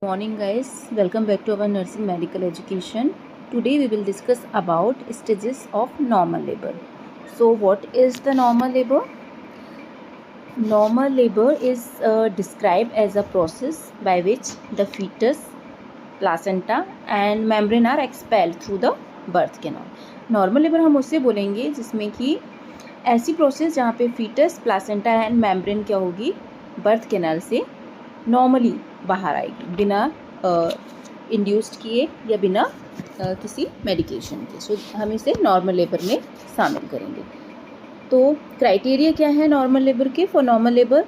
Morning guys, welcome back to our nursing medical education. Today we will discuss about stages of normal labor. So what is the normal labor? Normal labor is described as a process by which the fetus, placenta and membrane are expelled through the birth canal. Normal labour हम उससे बोलेंगे जिसमें कि ऐसी process जहाँ पे foetus, placenta and membrane क्या होगी, बर्थ कैनाल से नॉर्मली बाहर आएगी बिना इंड्यूस्ड किए या बिना किसी मेडिकेशन के. सो हम इसे नॉर्मल लेबर में शामिल करेंगे. तो क्राइटेरिया क्या है नॉर्मल लेबर के? For normal labour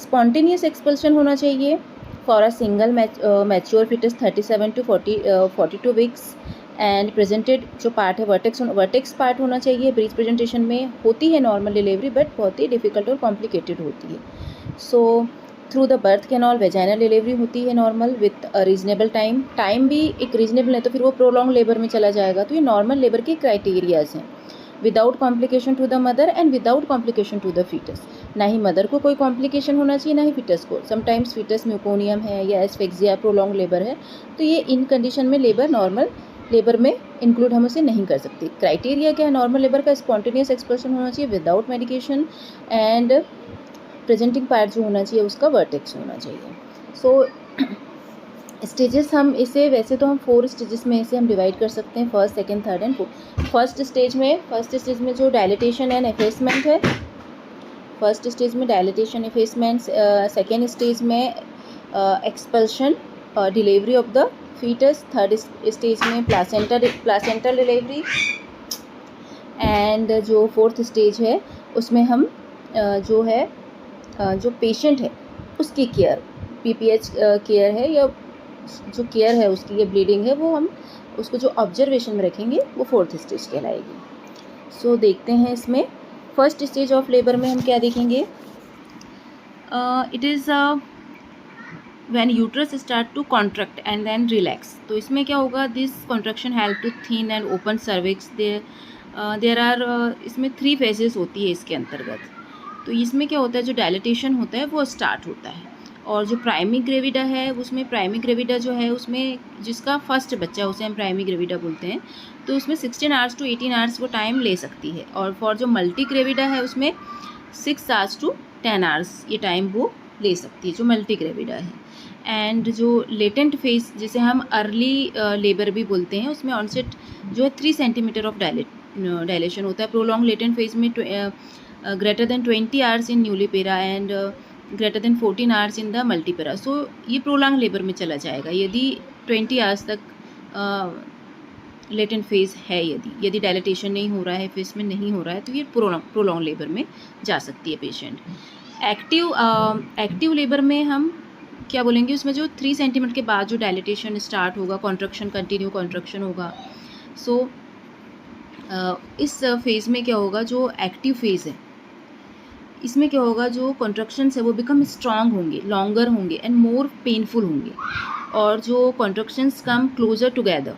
spontaneous expulsion होना चाहिए for a single mature foetus 37 to 42 weeks and presented जो पार्ट है वर्टेक्स पार्ट होना चाहिए. ब्रीच प्रेजेंटेशन में होती है नॉर्मल डिलीवरी बट बहुत ही डिफ़िकल्ट और कॉम्प्लिकेटेड होती है. So through the birth canal vaginal delivery होती है normal with a reasonable time भी एक रीजनेबल है तो फिर वो प्रोलॉन्ग लेबर में चला जाएगा. तो ये नॉर्मल लेबर के क्राइटेरियाज हैं. Without complication to the mother and without complication to the foetus. ना ही मदर को कोई कॉम्प्लिकेशन होना चाहिए ना ही फीटस को. समटाइम्स फीटस म्यूकोनियम है या एस्फेक्सिया प्रोलॉन्ग लेबर है तो ये इन कंडीशन में लेबर नॉर्मल लेबर में इंक्लूड हम उसे नहीं कर सकते. क्राइटेरिया क्या है नॉर्मल लेबर का? स्पॉन्टेनियस एक्सप्रेशन होना चाहिए without medication and presenting part जो होना चाहिए उसका वर्टेक्स होना चाहिए. सो स्टेजेस हम इसे वैसे तो हम 4 स्टेजेस में इसे हम डिवाइड कर सकते हैं, first second third and fourth. First stage में जो डायलिटेशन एंड एफेसमेंट है, फर्स्ट स्टेज में डायलिटेशन एफेसमेंट. सेकेंड स्टेज में expulsion delivery of the foetus. Third stage में प्लासेंटल डिलीवरी एंड जो फोर्थ स्टेज है उसमें हम जो पेशेंट है उसकी केयर, पीपीएच केयर है या जो केयर है उसकी ये ब्लीडिंग है वो हम उसको जो ऑब्जर्वेशन में रखेंगे वो फोर्थ स्टेज कहलाएगी. सो देखते हैं इसमें फर्स्ट स्टेज ऑफ लेबर में हम क्या देखेंगे. It is when uterus start to contract and then relax. तो इसमें क्या होगा, this contraction help to thin and open cervix. There are इसमें 3 फेजेस होती है इसके अंतर्गत. तो इसमें क्या होता है, जो डायलिटेशन होता है वो स्टार्ट होता है और जो प्राइमरी ग्रेविडा है उसमें प्राइमरी ग्रेविडा जो है उसमें जिसका फर्स्ट बच्चा उसे हम प्राइमरी ग्रेविडा बोलते हैं तो उसमें 16 आवर्स टू 18 आवर्स वो टाइम ले सकती है. और फॉर जो मल्टी ग्रेविडा है उसमें 6 आवर्स टू 10 आवर्स ये टाइम वो ले सकती है जो मल्टी ग्रेविडा है. एंड जो लेटेंट फेज जिसे हम अर्ली लेबर भी बोलते हैं उसमें ऑनसेट जो है 3 सेंटीमीटर ऑफ डायलेशन होता है. प्रोलॉन्ग लेटेंट फेज में greater than 20 hours in nullipara and greater than 14 hours in the multipara. So ये प्रोलॉन्ग लेबर में चला जाएगा यदि 20 आवर्स तक लेटेंट फेज है. यदि डायलिटेशन नहीं हो रहा है, फेज में नहीं हो रहा है तो ये प्रोलॉन्ग लेबर में जा सकती है पेशेंट. एक्टिव लेबर में हम क्या बोलेंगे, उसमें जो 3 सेंटीमीटर के बाद जो डायलिटेशन स्टार्ट होगा, कॉन्ट्रैक्शन कंटिन्यू कॉन्ट्रैक्शन होगा. सो इस फेज़ में क्या होगा, जो एक्टिव फेज़ है इसमें क्या होगा, जो कॉन्ट्रैक्शंस है वो बिकम स्ट्रांग होंगे, लॉन्गर होंगे एंड मोर पेनफुल होंगे. और जो contractions come closer together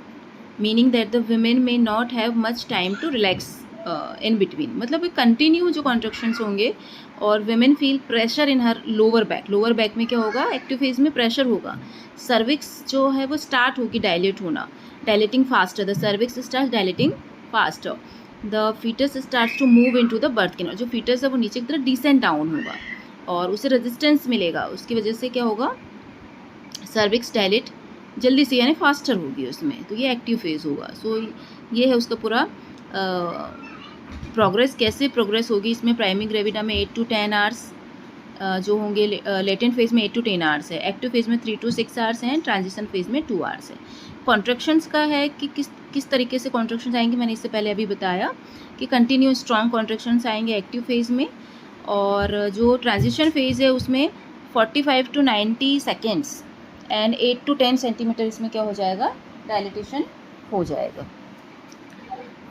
meaning that the women may not have much time to relax in between. मतलब कंटिन्यू जो कॉन्ट्रैक्शंस होंगे और women feel pressure in her lower back में क्या होगा, एक्टिव फेज में प्रेशर होगा. सर्विक्स जो है वो स्टार्ट होगी डायलेट होना, dilating faster. The cervix start dilating faster. The foetus starts to move into the birth canal. जो फीटस है वो नीचे की तरफ डिसेंट डाउन होगा और उसे रेजिस्टेंस मिलेगा. उसकी वजह से क्या होगा, सर्विक्स डायलेट जल्दी से यानी फास्टर होगी उसमें. तो ये एक्टिव फेज होगा. सो ये है उसका पूरा प्रोग्रेस. कैसे प्रोग्रेस होगी इसमें, प्राइमरी ग्रेविडा में 8 to 10 आवर्स जो होंगे, लेटेंट फेज में 8 to 10 आवर्स है, एक्टिव फेज में 3 to 6 आवर्स हैं, ट्रांजिशन फेज में 2 आवर्स है. कॉन्ट्रैक्शंस का है कि किस तरीके से कॉन्ट्रैक्शंस आएंगे, मैंने इससे पहले अभी बताया कि कंटिन्यू स्ट्रॉन्ग कॉन्ट्रैक्शंस आएंगे एक्टिव फेज में. और जो ट्रांजिशन फेज है उसमें 45 to 90 seconds and 8 to 10 centimetre इसमें क्या हो जाएगा, डायलिटेशन हो जाएगा.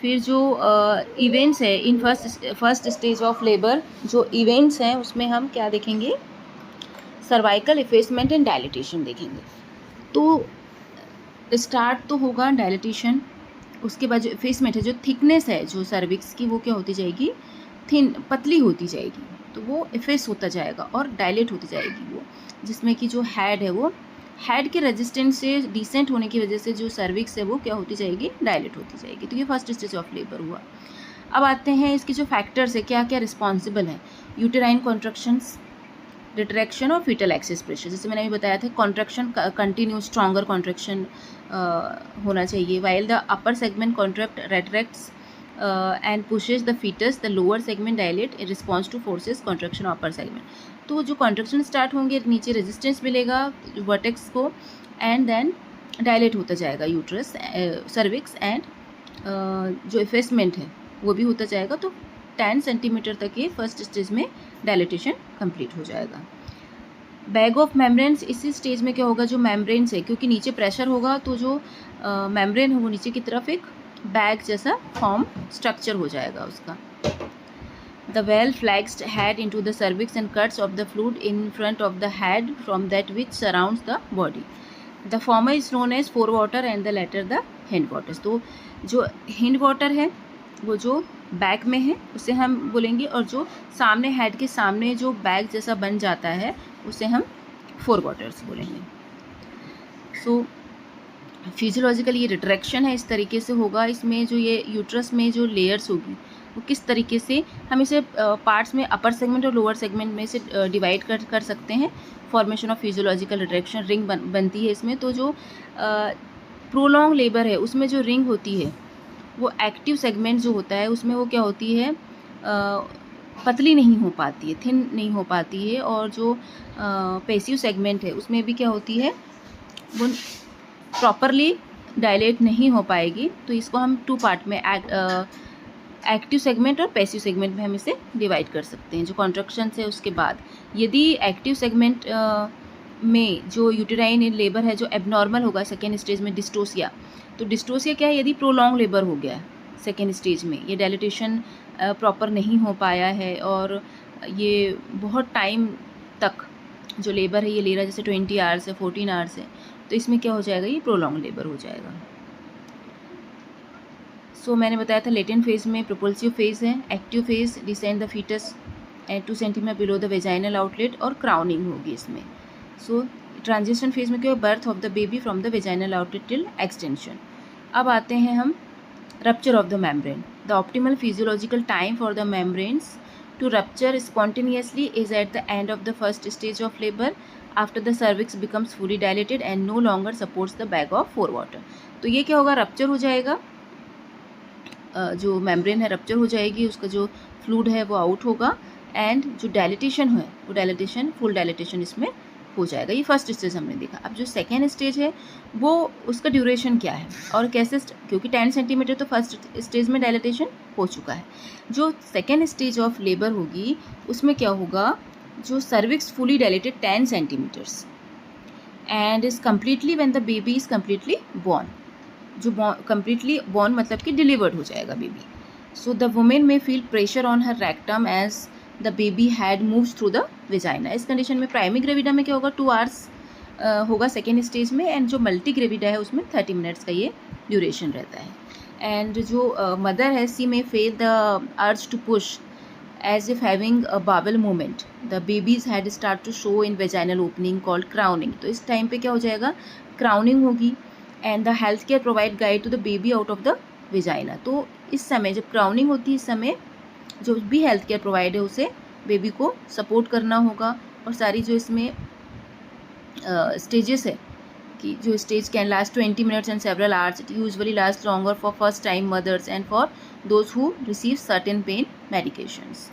फिर जो इवेंट्स है in first stage of labour, जो इवेंट्स हैं उसमें हम क्या देखेंगे, सर्वाइकल इफेसमेंट एंड डायलिटेशन देखेंगे. तो स्टार्ट तो होगा डायलिटेशन, उसके बाद जो इफेसमेंट है, जो थिकनेस है जो सर्विक्स की वो क्या होती जाएगी, थिन पतली होती जाएगी. तो वो इफेस होता जाएगा और डायलेट होती जाएगी वो, जिसमें कि जो हेड है वो हेड के रेजिस्टेंस से डिसेंट होने की वजह से जो सर्विक्स है वो क्या होती जाएगी, डायलेट होती जाएगी। तो ये फर्स्ट स्टेज ऑफ लेबर हुआ। अब आते हैं इसके जो फैक्टर्स है, क्या क्या रिस्पॉन्सिबल है। यूटेराइन कॉन्ट्रैक्शंस, रिट्रैक्शन और फीटल एक्सिस प्रेशर। जैसे मैंने अभी बताया था, कॉन्ट्रैक्शन कंटिन्यू स्ट्रॉन्गर कॉन्ट्रैक्शन होना चाहिए, while the upper segment contract retracts and pushes the foetus, the lower segment dilate in response to forces contraction upper segment. तो जो कॉन्ट्रैक्शन स्टार्ट होंगे, नीचे रेजिस्टेंस मिलेगा वर्टेक्स को, एंड देन डायलेट होता जाएगा यूट्रस, सर्विक्स, एंड जो effacement है वो भी होता जाएगा। तो 10 सेंटीमीटर तक ये फर्स्ट स्टेज में डायलेटेशन कंप्लीट हो जाएगा। बैग ऑफ मेम्ब्रेन्स, इसी स्टेज में क्या होगा, जो मेम्ब्रेन्स है, क्योंकि नीचे प्रेशर होगा तो जो मेम्ब्रेन है वो नीचे की तरफ एक बैग जैसा फॉर्म स्ट्रक्चर हो जाएगा उसका। The well flexed head into the cervix and cuts of the fluid in front of the head from that which surrounds the body. The former is known as forewater and the latter the hindwaters. तो जो hindwater है वो जो back में है उसे हम बोलेंगे, और जो सामने हेड के सामने जो बैग जैसा बन जाता है उसे हम फोरवाटर्स बोलेंगे। सो फिजियोलॉजिकल ये रिट्रैक्शन है, इस तरीके से होगा। इसमें जो ये यूट्रस में जो लेयर्स होगी वो किस तरीके से हम इसे पार्ट्स में अपर सेगमेंट और लोअर सेगमेंट में से डिवाइड कर सकते हैं। Formation of physiological retraction, ring बनती है इसमें। तो जो प्रोलॉन्ग लेबर है उसमें जो रिंग होती है वो एक्टिव सेगमेंट जो होता है उसमें वो क्या होती है, पतली नहीं हो पाती है, थिन नहीं हो पाती है। और जो पैसिव सेगमेंट है उसमें भी क्या होती है, वो प्रॉपरली डायलेट नहीं हो पाएगी। तो इसको हम 2 पार्ट में एक्टिव सेगमेंट और पैसिव सेगमेंट में हम इसे डिवाइड कर सकते हैं। जो कॉन्ट्रैक्शन है उसके बाद यदि एक्टिव सेगमेंट में जो यूटेराइन लेबर है जो एबनॉर्मल होगा सेकेंड स्टेज में, डिस्टोसिया। तो डिस्टोसिया क्या है, यदि प्रोलॉन्ग लेबर हो गया सेकेंड स्टेज में, ये डायलिटेशन प्रॉपर नहीं हो पाया है और ये बहुत टाइम तक जो लेबर है ये ले रहा है, जैसे 20 आवर्स है, 14 आवर्स है, तो इसमें क्या हो जाएगा, ये प्रोलॉन्ग लेबर हो जाएगा। सो मैंने बताया था लेटेंट फेज में प्रोपल्सिव फेज है, active phase descend the foetus and 2 centimetre below the vaginal outlet, और क्राउनिंग होगी इसमें। सो ट्रांजिशन फेज में क्या है, birth of the baby from the vaginal outlet till extension. अब आते हैं हम rupture of the membrane. The optimal physiological time for the membranes to rupture spontaneously is at the end of the first stage of labor after the cervix becomes fully dilated and no longer supports the bag of forewater। तो ये क्या होगा, rupture हो जाएगा, जो membrane है rupture हो जाएगी, उसका जो फ्लूइड है वो आउट होगा, एंड जो डायलिटेशन है वो डायलिटेशन, फुल डायलिटेशन इसमें हो जाएगा। ये फर्स्ट स्टेज हमने देखा। अब जो सेकेंड स्टेज है वो उसका ड्यूरेशन क्या है और कैसे, क्योंकि 10 सेंटीमीटर तो फर्स्ट स्टेज में डायलिटेशन हो चुका है। जो सेकेंड स्टेज ऑफ लेबर होगी उसमें क्या होगा, जो cervix fully dilated 10 centimetres and is completely when the baby is completely born. जो कम्प्लीटली बॉर्न मतलब कि डिलीवर्ड हो जाएगा baby. So the women may feel pressure on her rectum as the baby head moves through the vagina. इस condition में primary gravida में क्या होगा, 2 आवर्स होगा सेकेंड स्टेज में, एंड जो मल्टी ग्रेविडा है उसमें 30 मिनट्स का ये ड्यूरेशन रहता है। एंड जो मदर है she may feel the urge to push as if having a bowel movement, the babies had start to show in vaginal opening called crowning. तो इस टाइम पे क्या हो जाएगा, क्राउनिंग होगी, and the health care provide guide to the baby out of the vagina. तो इस समय जब क्राउनिंग होती है, इस समय जो भी हेल्थ केयर प्रोवाइड है उसे बेबी को सपोर्ट करना होगा। और सारी जो इसमें स्टेजेस है कि जो stage can last 20 minutes and several hours, it usually last longer for first time mothers and for those who receive certain pain medications.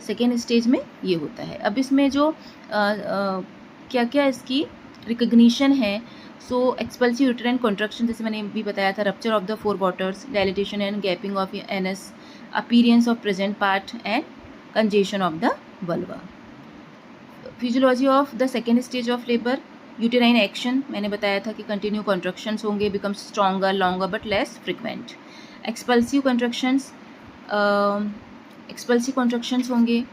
Second stage में ये होता है। अब इसमें जो क्या क्या इसकी रिकग्निशन है, सो एक्सपल्सिव यूटेराइन कॉन्ट्रैक्शन, जैसे मैंने भी बताया था, rupture of the forewaters, dilatation and gaping of anus, appearance of present part and congestion of the vulva। Physiology of the second stage of labour, uterine action मैंने बताया था कि कंटिन्यू कॉन्ट्रैक्शंस होंगे, become stronger longer but less frequent. Expulsive contractions होंगे,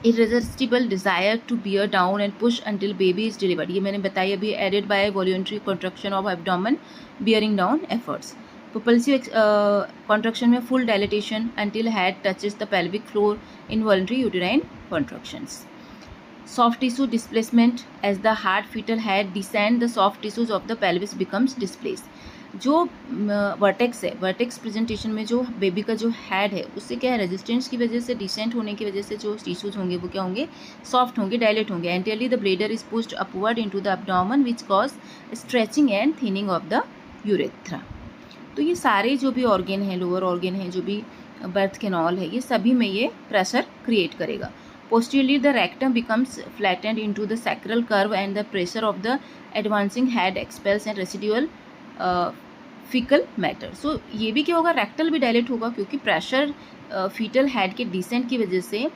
irresistible desire to bear down and push until baby is delivered। ये मैंने बताई अभी, aided by voluntary contraction of abdomen bearing down efforts। Propulsive contraction में full dilatation until head touches the pelvic floor, involuntary uterine contractions। soft tissue displacement as the hard fetal head descend, the soft tissues of the pelvis becomes displaced. जो vertex है, vertex presentation में जो baby का जो head है उससे क्या है, रेजिस्टेंस की वजह से, डिसेंट होने की वजह से जो टिश्यूज होंगे वो क्या होंगे, सॉफ्ट होंगे, डायलेट होंगे. Anteriorly the bladder is pushed upward into the abdomen which cause stretching and thinning of the urethra. तो ये सारे जो भी ऑर्गेन हैं, लोअर ऑर्गेन हैं, जो भी बर्थ कैनाल है, ये सभी में ये प्रेशर क्रिएट करेगा. Posteriorly, the rectum becomes flattened into the sacral curve and the pressure of the advancing head expels and residual fecal matter. So ये भी क्या होगा, रेक्टल भी डायलेट होगा क्योंकि प्रेशर फीटल हेड के डिसेंट की वजह से,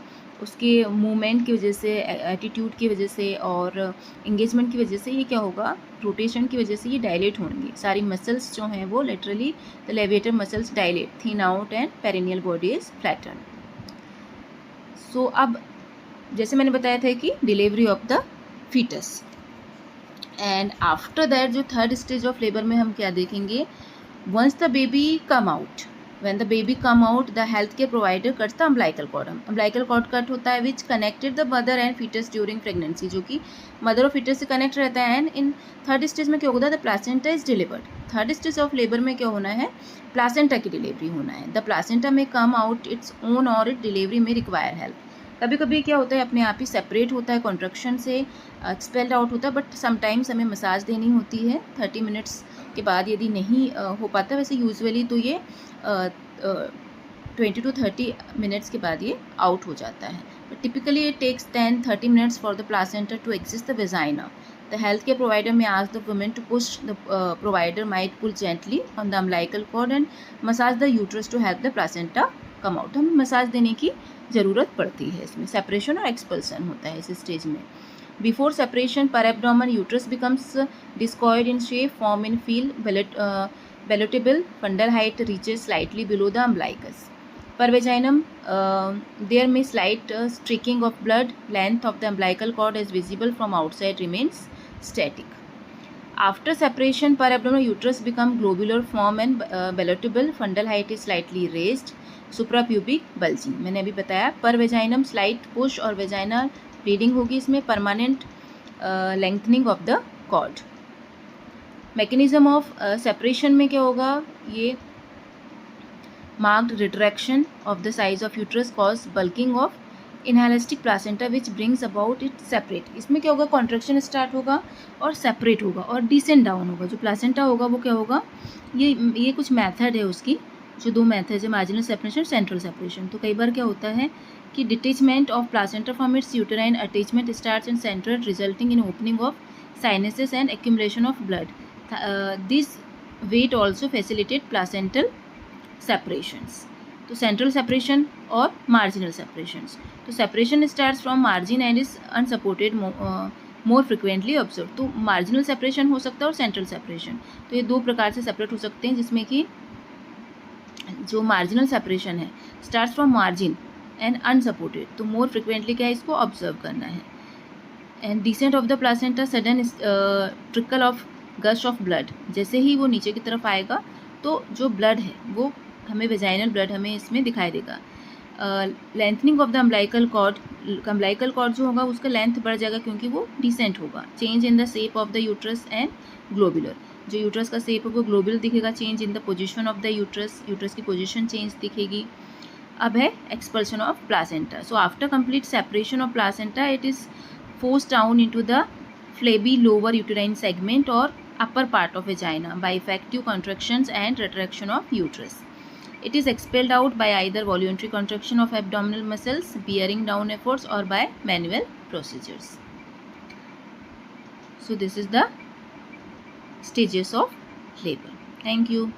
उसके मूवमेंट की वजह से, एटीट्यूड की वजह से और इंगेजमेंट की वजह से ये क्या होगा, रोटेशन की वजह से ये डायलेट होंगे. सारी मसल्स जो हैं वो literally the levator muscles dilate, thin out and perineal body is flatten. So अब जैसे मैंने बताया था कि delivery of the foetus and after that जो थर्ड स्टेज ऑफ लेबर में हम क्या देखेंगे, once the baby come out, when the baby come out the health care provider cuts the umbilical cord. Umbilical cord cut होता है which connected the mother and foetus during pregnancy, जो कि mother और foetus से connect रहता है. And in third stage में क्या होगा, the placenta is delivered. Third stage of labour में क्या होना है, प्लासेंटा की डिलीवरी होना है. द प्लासेंटा में कम आउट इट्स ओन और इट डिलीवरी में रिक्वायर हेल्प. कभी कभी क्या होता है, अपने आप ही सेपरेट होता है, कॉन्ट्रैक्शन से एक्सपेल्ड आउट होता है, बट समटाइम्स हमें मसाज देनी होती है 30 मिनट्स के बाद यदि नहीं हो पाता. वैसे यूजुअली तो ये 20 to 30 मिनट्स के बाद ये आउट हो जाता है. But typically it takes 10-30 minutes for the placenta to exist the vagina. The healthcare provider may ask the woman to push. The provider might pull gently on the umbilical cord and massage the uterus to help the placenta come out. हमें massage देने की ज़रूरत पड़ती है. इसमें separation और expulsion होता है इस स्टेज में. Before separation per abdomen uterus becomes discoid in shape, form in feel ballotable, fundal height reaches slightly below the umbilicus. Per vaginum, there may slight streaking of blood. Length of the umbilical cord is visible from outside remains static. After separation, per abdominal uterus become globular form and beloteable. Fundal height is slightly raised. Suprapubic bulging. मैंने अभी बताया. Per vaginum slight push और vaginal bleeding होगी. इसमें permanent lengthening of the cord. Mechanism of separation में क्या होगा, ये marked retraction of the size of uterus cause bulking of inelastic placenta which brings about it separate. इसमें क्या होगा, कॉन्ट्रैक्शन स्टार्ट होगा और सेपरेट होगा और डिसेंड डाउन होगा. जो प्लासेंटा होगा वो क्या होगा, ये कुछ मेथड है उसकी, जो दो मेथड है, मार्जिनल सेपरेशन, सेंट्रल सेपरेशन. तो कई बार क्या होता है कि detachment of placenta from its uterine attachment starts in central resulting in opening of sinuses and accumulation of blood. This weight also facilitate placental separations. तो सेंट्रल सेपरेशन और marginal separations. तो separation starts from margin and is unsupported more frequently observe. तो marginal separation हो सकता है और central separation. तो ये दो प्रकार से सेपरेट हो सकते हैं, जिसमें कि जो मार्जिनल सेपरेशन है starts from margin and unsupported, तो मोर फ्रिक्वेंटली क्या है, इसको ऑब्जर्व करना है. And descent of the placenta, sudden trickle of gush of blood. जैसे ही वो नीचे की तरफ आएगा तो जो ब्लड है वो हमें वेजाइनल ब्लड हमें इसमें दिखाई देगा. Lengthening of the umbilical cord, umbilical cord जो होगा उसका लेंथ बढ़ जाएगा क्योंकि वो डिसेंट होगा. Change in the shape of the uterus and globular. जो यूट्रस का शेप है वो ग्लोबुलर दिखेगा. Change in the position of the uterus, uterus की पोजीशन चेंज दिखेगी. अब है expulsion of placenta. So after complete separation of placenta it is forced down into the flabby lower uterine segment और upper part of vagina by effective contractions and retraction of uterus. It is expelled out by either voluntary contraction of abdominal muscles, bearing down efforts, or by manual procedures. So this is the stages of labor. Thank you.